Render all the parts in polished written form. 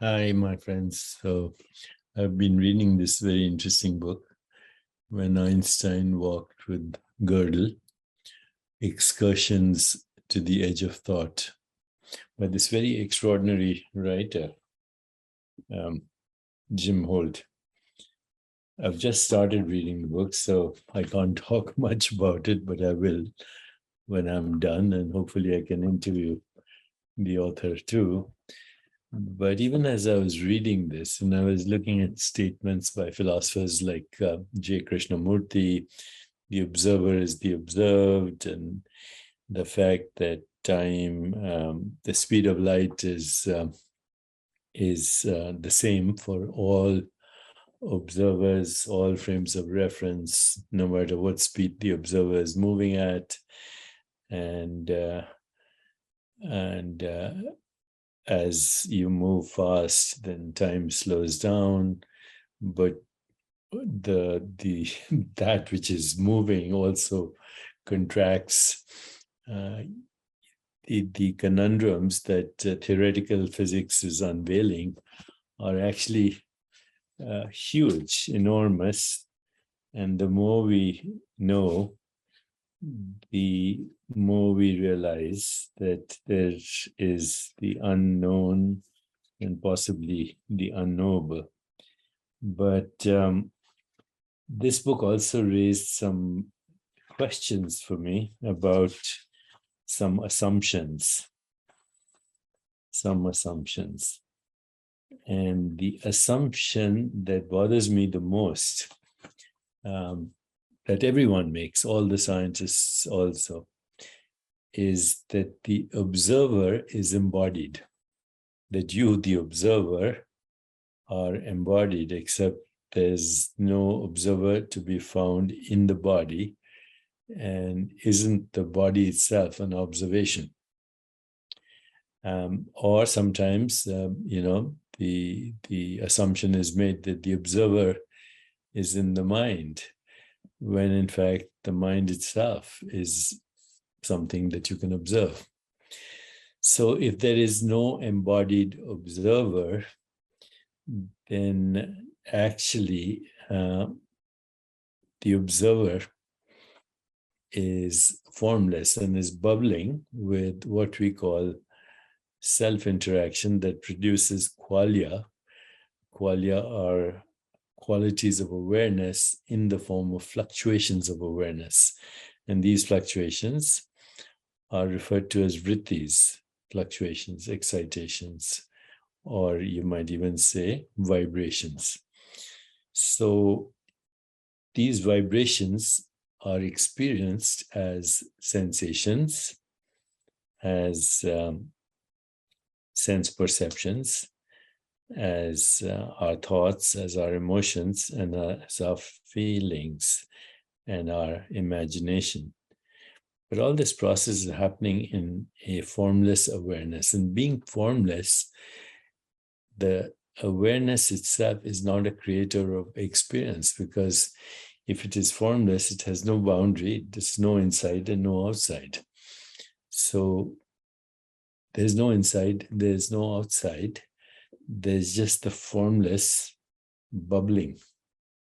Hi, my friends. So I've been reading this very interesting book, When Einstein Walked with Gödel, Excursions to the Edge of Thought, by this very extraordinary writer, Jim Holt. I've just started reading the book, so I can't talk much about it, but I will when I'm done, and hopefully I can interview the author too. But even as I was reading this, and I was looking at statements by philosophers like J. Krishnamurti, the observer is the observed, and the fact that time, the speed of light is the same for all observers, all frames of reference, no matter what speed the observer is moving at, and as you move fast, then time slows down, but the that which is moving also contracts. The conundrums that theoretical physics is unveiling are actually huge, enormous, and the more we know, the more we realize that there is the unknown and possibly the unknowable. But this book also raised some questions for me about some assumptions. And the assumption that bothers me the most, that everyone makes, all the scientists also, is that the observer is embodied, that you, the observer, are embodied, except there's no observer to be found in the body, and isn't the body itself an observation? Or sometimes, the assumption is made that the observer is in the mind, when in fact the mind itself is something that you can observe. So if there is no embodied observer, then actually the observer is formless and is bubbling with what we call self-interaction that produces qualia. Qualia are qualities of awareness in the form of fluctuations of awareness. And these fluctuations are referred to as vrittis, fluctuations, excitations, or you might even say vibrations. So these vibrations are experienced as sensations, as sense perceptions, as our thoughts, as our emotions, and as our feelings and our imagination. But all this process is happening in a formless awareness. And being formless, the awareness itself is not a creator of experience, because if it is formless, it has no boundary, there's no inside and no outside. So there's no inside, there's no outside, there's just the formless bubbling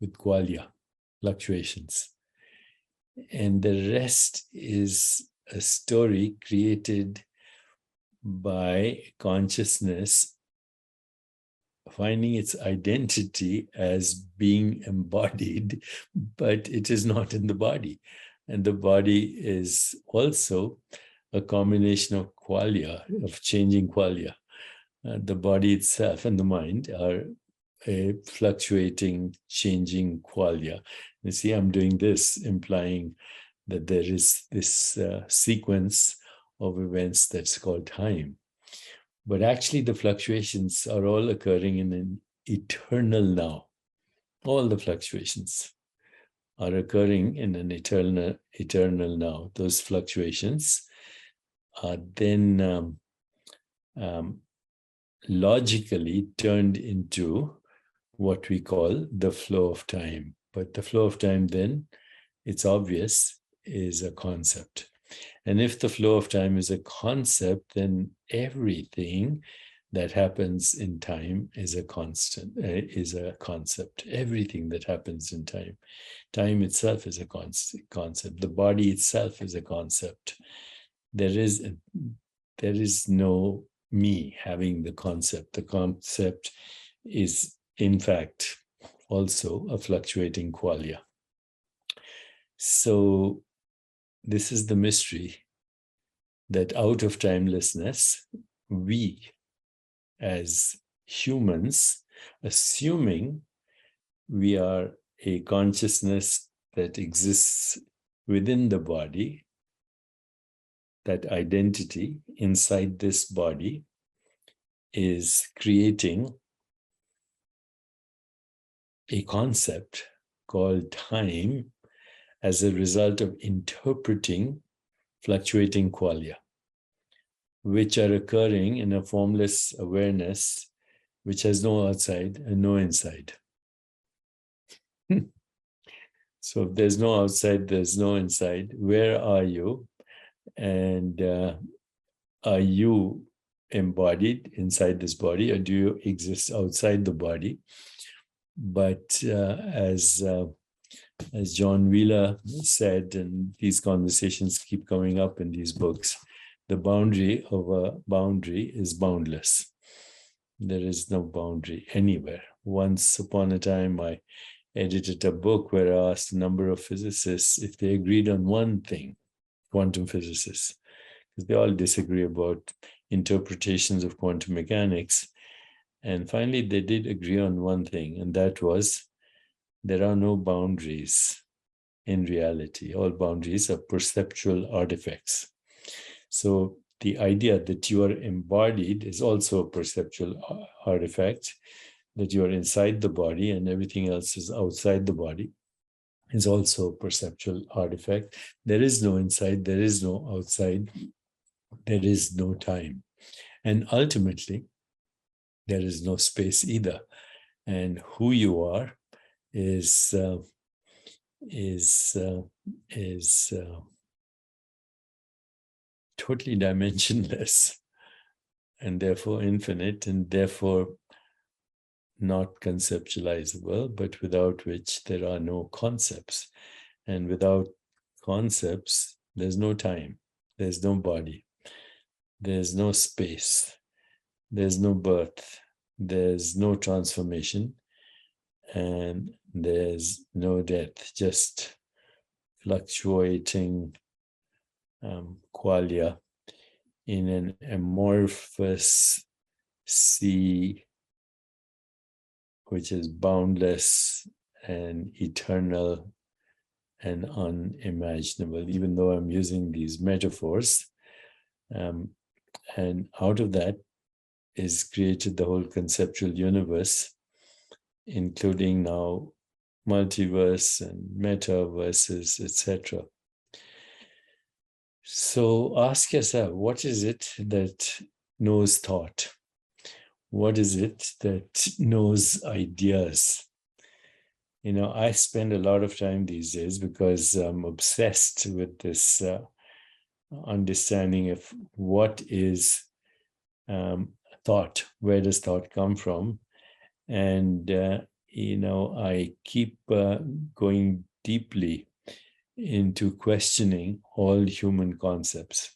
with qualia, fluctuations. And the rest is a story created by consciousness finding its identity as being embodied, but it is not in the body. And the body is also a combination of qualia, of changing qualia. The body itself and the mind are a fluctuating, changing qualia. You see, I'm doing this, implying that there is this sequence of events that's called time. But actually, the fluctuations are all occurring in an eternal now. All the fluctuations are occurring in an eternal now. Those fluctuations are then logically turned into what we call the flow of time. But the flow of time then, it's obvious, is a concept. And if the flow of time is a concept, then everything that happens in time is a constant, is a concept. Everything that happens in time, time itself is a concept. The body itself is a concept. There is no me having the concept. The concept is, in fact, also a fluctuating qualia. So this is the mystery, that out of timelessness, we as humans, assuming we are a consciousness that exists within the body, that identity inside this body is creating a concept called time as a result of interpreting fluctuating qualia, which are occurring in a formless awareness which has no outside and no inside. So if there's no outside, there's no inside. Where are you? And are you embodied inside this body, or do you exist outside the body? But as John Wheeler said, and these conversations keep coming up in these books, the boundary of a boundary is boundless. There is no boundary anywhere. Once upon a time, I edited a book where I asked a number of physicists if they agreed on one thing, quantum physicists, because they all disagree about interpretations of quantum mechanics. And finally, they did agree on one thing, and that was there are no boundaries in reality. All boundaries are perceptual artifacts. So the idea that you are embodied is also a perceptual artifact, that you are inside the body and everything else is outside the body is also a perceptual artifact. There is no inside, there is no outside, there is no time. And ultimately, there is no space either. And who you are is totally dimensionless and therefore infinite and therefore not conceptualizable, but without which there are no concepts. And without concepts, there's no time, there's no body, there's no space, there's no birth, there's no transformation, and there's no death, just fluctuating qualia in an amorphous sea which is boundless and eternal and unimaginable, even though I'm using these metaphors. And out of that is created the whole conceptual universe, including now multiverse and metaverses, etc. So ask yourself, what is it that knows thought? What is it that knows ideas? You know, I spend a lot of time these days because I'm obsessed with this understanding of what is thought, where does thought come from? And, you know, I keep going deeply into questioning all human concepts.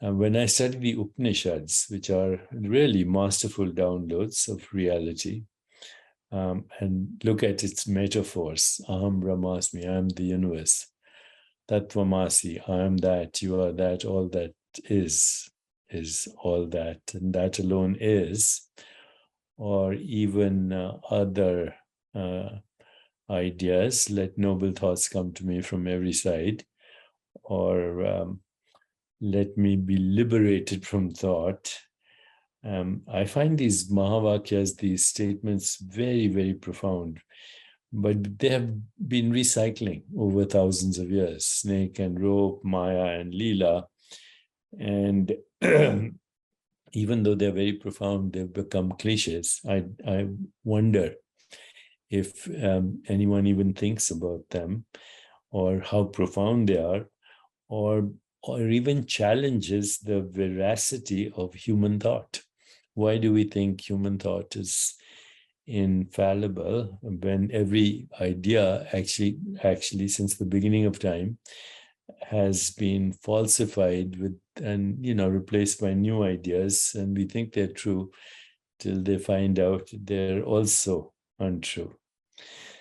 When I study the Upanishads, which are really masterful downloads of reality, and look at its metaphors, Aham Brahmasmi, I am the universe, Tattvamasi, I am that, you are that, all that is all that, and that alone is, or even other ideas, let noble thoughts come to me from every side, or let me be liberated from thought. I find these Mahavakyas, these statements, very, very profound, but they have been recycling over thousands of years, snake and rope, Maya and Leela. And even though they're very profound, they've become cliches. I wonder if anyone even thinks about them, or how profound they are, or even challenges the veracity of human thought. Why do we think human thought is infallible when every idea actually since the beginning of time has been falsified with and replaced by new ideas, and we think they're true till they find out they're also untrue.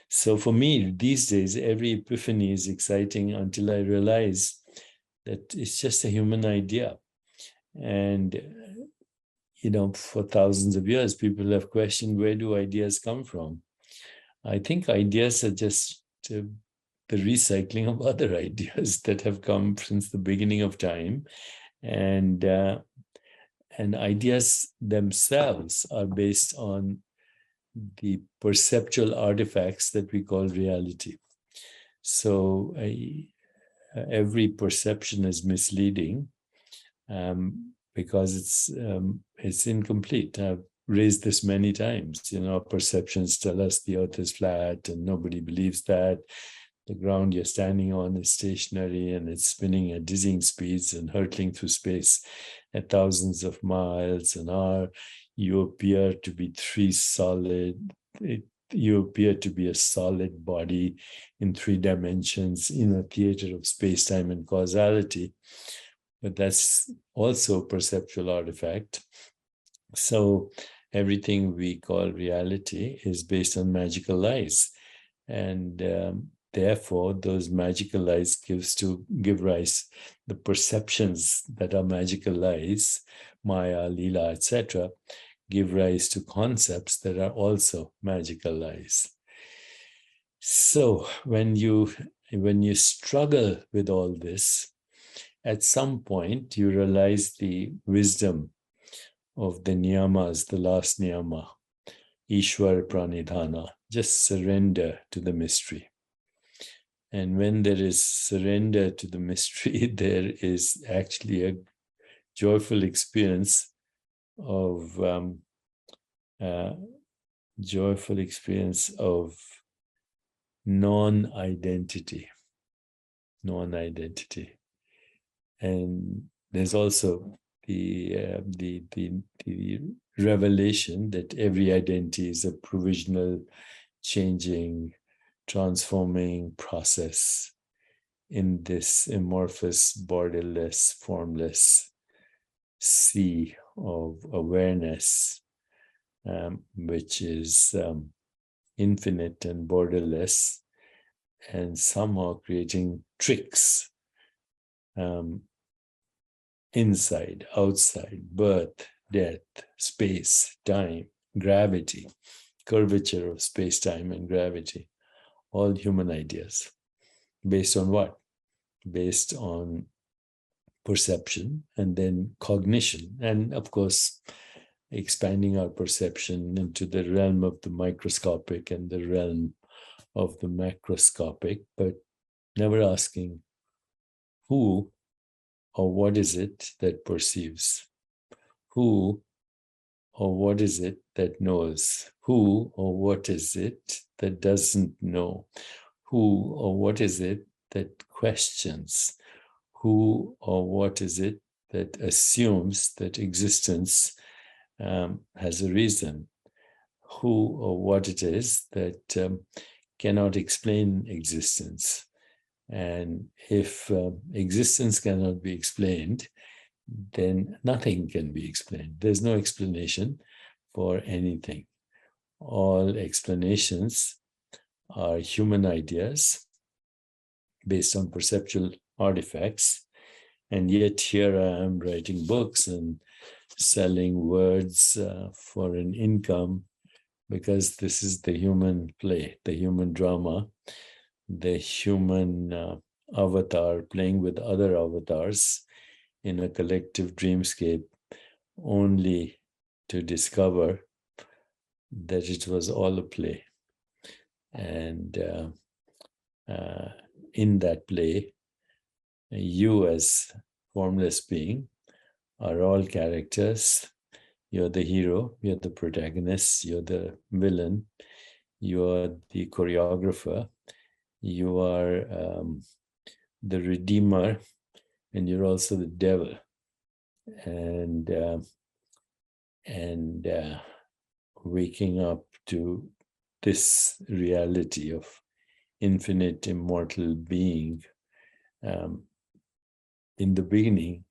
So for me, these days, every epiphany is exciting until I realize that it's just a human idea. And, for thousands of years, people have questioned, where do ideas come from? I think ideas are just the recycling of other ideas that have come since the beginning of time. And ideas themselves are based on the perceptual artifacts that we call reality. So every perception is misleading because it's incomplete. I've raised this many times. Perceptions tell us the earth is flat and nobody believes that. The ground you're standing on is stationary and it's spinning at dizzying speeds and hurtling through space at thousands of miles an hour. You appear to be you appear to be a solid body in 3 dimensions in a theater of space-time and causality. But that's also a perceptual artifact. So everything we call reality is based on magical lies. And therefore, those magical lies give rise the perceptions that are magical lies, Maya, Leela, etc., give rise to concepts that are also magical lies. So when you struggle with all this, at some point you realize the wisdom of the niyamas, the last niyama, Ishwar Pranidhana, just surrender to the mystery. And when there is surrender to the mystery, there is actually a joyful experience of non-identity. And there's also the revelation that every identity is a provisional, changing, transforming process in this amorphous, borderless, formless sea of awareness, which is infinite and borderless, and somehow creating tricks inside, outside, birth, death, space, time, gravity, curvature of space, time, and gravity, all human ideas. Based on what? Based on perception and then cognition. And of course, expanding our perception into the realm of the microscopic and the realm of the macroscopic, but never asking who or what is it that perceives? Who or what is it that knows? Who or what is it that doesn't know? Who or what is it that questions? Who or what is it that assumes that existence has a reason? Who or what it is that cannot explain existence? And if existence cannot be explained, then nothing can be explained. There's no explanation for anything. All explanations are human ideas based on perceptual artifacts. And yet here I am writing books and selling words for an income, because this is the human play, the human drama, the human avatar playing with other avatars in a collective dreamscape, only to discover that it was all a play. And in that play, you as formless being are all characters. You're the hero, you're the protagonist, you're the villain, you're the choreographer, you are the redeemer, and you're also the devil. And and waking up to this reality of infinite immortal being in the beginning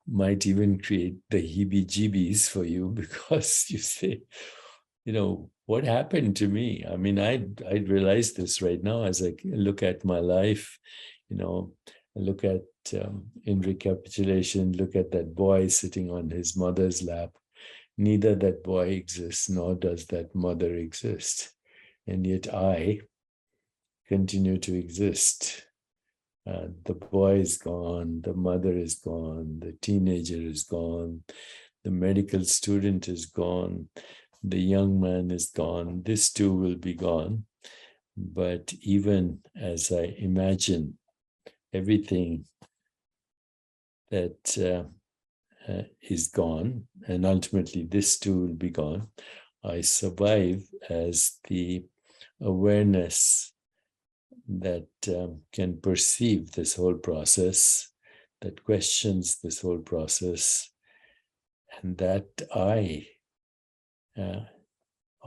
might even create the heebie-jeebies for you, because you say, what happened to me? I mean, I'd realize this right now as I look at my life, look at, in recapitulation, look at that boy sitting on his mother's lap. Neither that boy exists, nor does that mother exist. And yet I continue to exist. The boy is gone, the mother is gone, the teenager is gone, the medical student is gone, the young man is gone. This too will be gone. But even as I imagine everything that is gone, and ultimately this too will be gone, I survive as the awareness that can perceive this whole process, that questions this whole process, and that I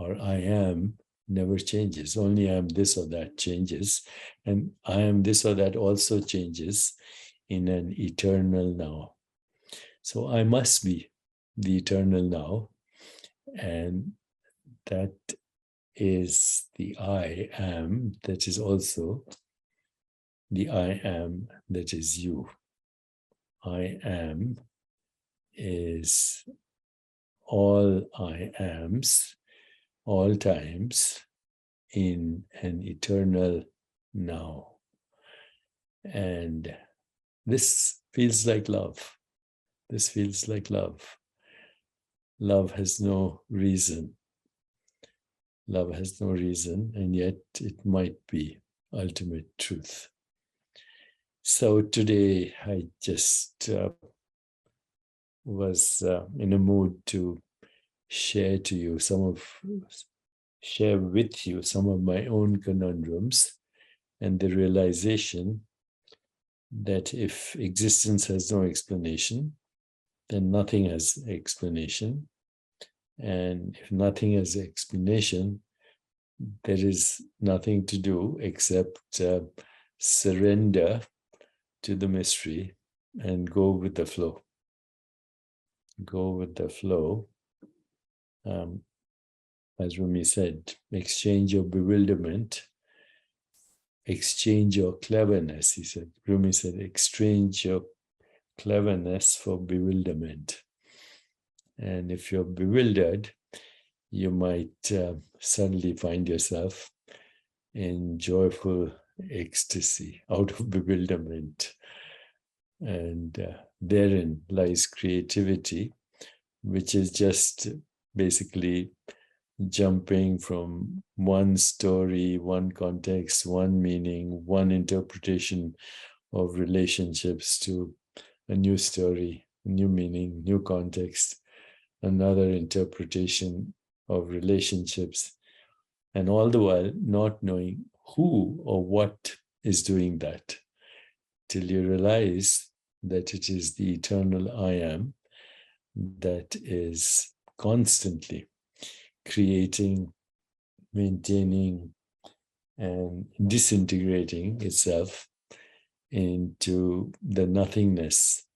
am never changes. Only I am this or that changes, and I am this or that also changes in an eternal now. So I must be the eternal now, and that is the I am that is also the I am that is you. I am is all I ams, all times, in an eternal now. And this feels like love. This feels like love. Love has no reason. Love has no reason, and yet it might be ultimate truth. So today I just was in a mood to share with you some of my own conundrums, and the realization that if existence has no explanation, then nothing has explanation. And if nothing has explanation, there is nothing to do except surrender to the mystery and go with the flow. Go with the flow. As Rumi said, exchange your bewilderment, exchange your cleverness, he said. Rumi said, exchange your cleverness for bewilderment. And if you're bewildered, you might suddenly find yourself in joyful ecstasy out of bewilderment. And therein lies creativity, which is just basically jumping from one story, one context, one meaning, one interpretation of relationships to a new story, new meaning, new context, another interpretation of relationships, and all the while not knowing who or what is doing that, till you realize that it is the eternal I am that is constantly creating, maintaining, and disintegrating itself into the nothingness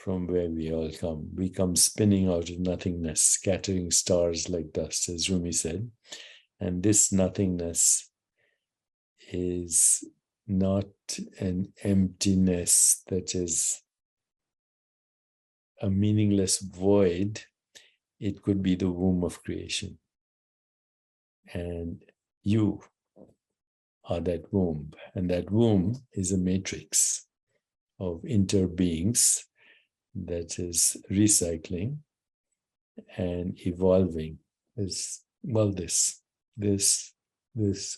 from where we all come. We come spinning out of nothingness, scattering stars like dust, as Rumi said. And this nothingness is not an emptiness that is a meaningless void. It could be the womb of creation. And you are that womb. And that womb is a matrix of interbeings that is recycling and evolving. Is well, this,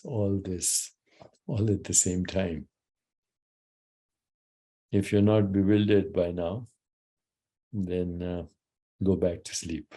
all at the same time. If you're not bewildered by now, then go back to sleep.